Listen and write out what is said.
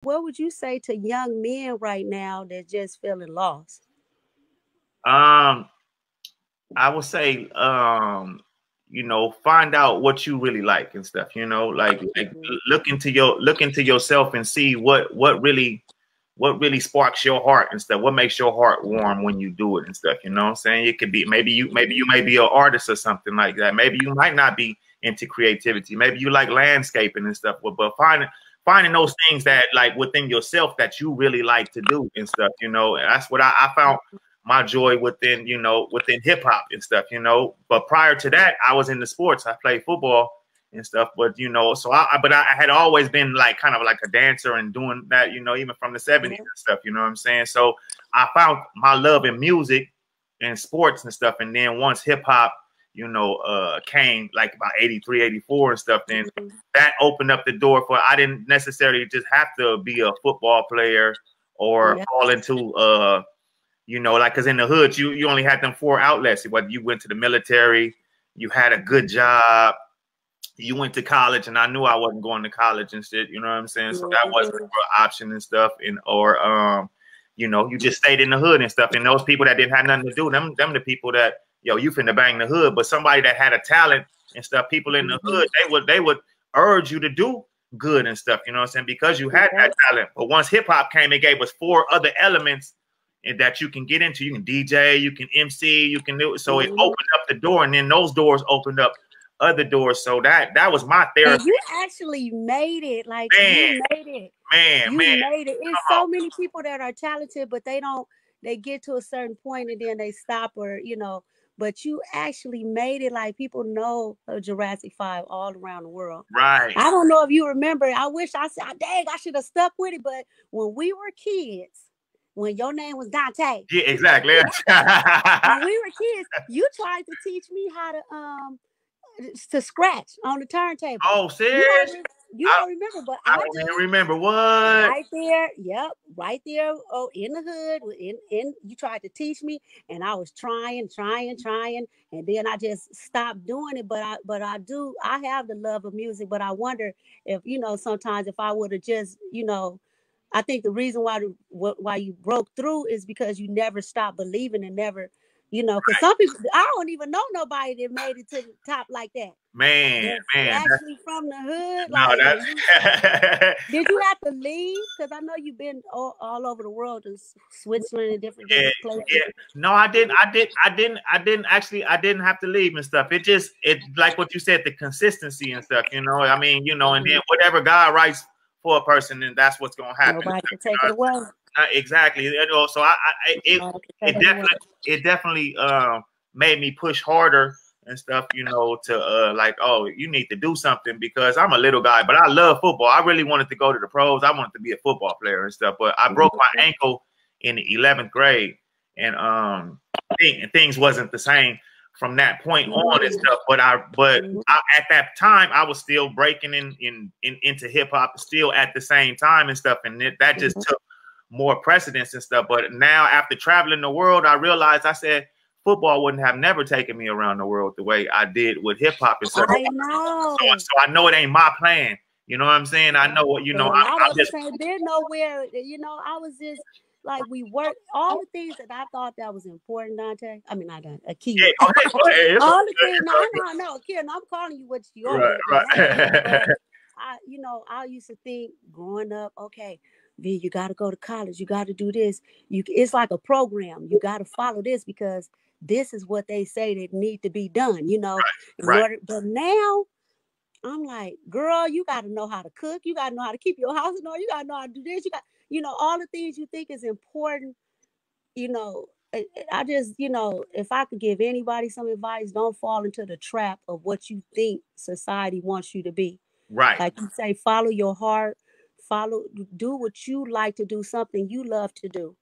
what would you say to young men right now that just feeling lost? Um, I would say, find out what you really like and stuff. Like Mhm. look into yourself and see what really sparks your heart and stuff. What makes your heart warm when you do it and stuff. You know what I'm saying? It could be maybe you may be an artist or something like that. Maybe you might not be into creativity. Maybe you like landscaping and stuff. But finding those things that like within yourself that you really like to do and stuff. That's what I found my joy within hip hop and stuff. But prior to that, I was into sports. I played football and stuff. But so I had always been like kind of like a dancer and doing that, even from the 70s Yeah. and stuff, you know what I'm saying? So I found my love in music and sports and stuff. And then once hip hop, came like about 83, 84 and stuff, then Mhm. that opened up the door for I didn't necessarily just have to be a football player or Yeah. fall into like because in the hood you only had them four outlets. Whether you went to the military, you had a good job, you went to college, and I knew I wasn't going to college and shit. You know what I'm saying? So that wasn't Mhm. an option and stuff. You just stayed in the hood and stuff. And those people that didn't have nothing to do, them the people that you finna bang the hood. But somebody that had a talent and stuff, people in the Mhm. hood, they would urge you to do good and stuff. You know what I'm saying? Because you had Yeah. that talent. But once hip hop came, it gave us four other elements and that you can get into. You can DJ, you can MC, you can do it. So it Mhm. opened up the door, and then those doors opened up other doors. So that was my And therapy. you actually made it. Like Man, you made it. You man, made it. It's come on. so many people that are talented, but they don't. They get to a certain point and then they stop, or But you actually made it. Like people know of Jurassic 5 all around the world. Right. I don't know if you remember. I wish I said, dang, I should have stuck with it. But when we were kids, when your name was Dante, Yeah, exactly. when we were kids, you tried to teach me how to scratch on the turntable. Oh, You serious? don't you I, don't remember, but I I don't even do. remember what. Right there, yep, right there. Oh, in the hood, in you tried to teach me, and I was trying, and then I just stopped doing it. But I do. I have the love of music, but I wonder if sometimes if I would have just I think the reason why you broke through is because you never stopped believing and never, because some people I don't even know nobody that made it to the top like that. Man, That's man, actually from the hood. no, Like, that's did you have to leave? Because I know you've been all over the world, to Switzerland and different yeah, different places. yeah. No, I didn't have to leave and stuff. It like what you said, the consistency and stuff. I mean, and then Mhm. whatever God writes for a person, then that's what's gonna happen. Nobody can take it away. Exactly. So Nobody can it take it away. definitely made me push harder and stuff. To like, oh, you need to do something because I'm a little guy, but I love football. I really wanted to go to the pros. I wanted to be a football player and stuff, but I broke my ankle in the 11th grade, and things wasn't the same from that point on and stuff. But at that time I was still breaking into hip hop still at the same time and stuff, and that just took more precedence and stuff. But now after traveling the world, I realized I said football wouldn't have never taken me around the world the way I did with hip hop and stuff. I So, know. so I know it ain't my plan. You know what I'm saying? I know what And a lot I'm of just us ain't been nowhere. I was just like we worked all the things that I thought that was important, Dante. I mean, not Dante, a yeah. kid. Go ahead, go ahead. It's All the things. No, okay. no, no, kid. I'm calling you what your Right, middle name. right. But I used to think growing up, okay, V, you got to go to college. You got to do this. It's like a program. You got to follow this because this is what they say that need to be done. In Right. order. But now I'm like, girl, you got to know how to cook. You got to know how to keep your house in order. You got to know how to do this. All the things you think is important. You know, I just, if I could give anybody some advice, don't fall into the trap of what you think society wants you to be. Right. Like you say, follow your heart, follow, do what you like to do, something you love to do.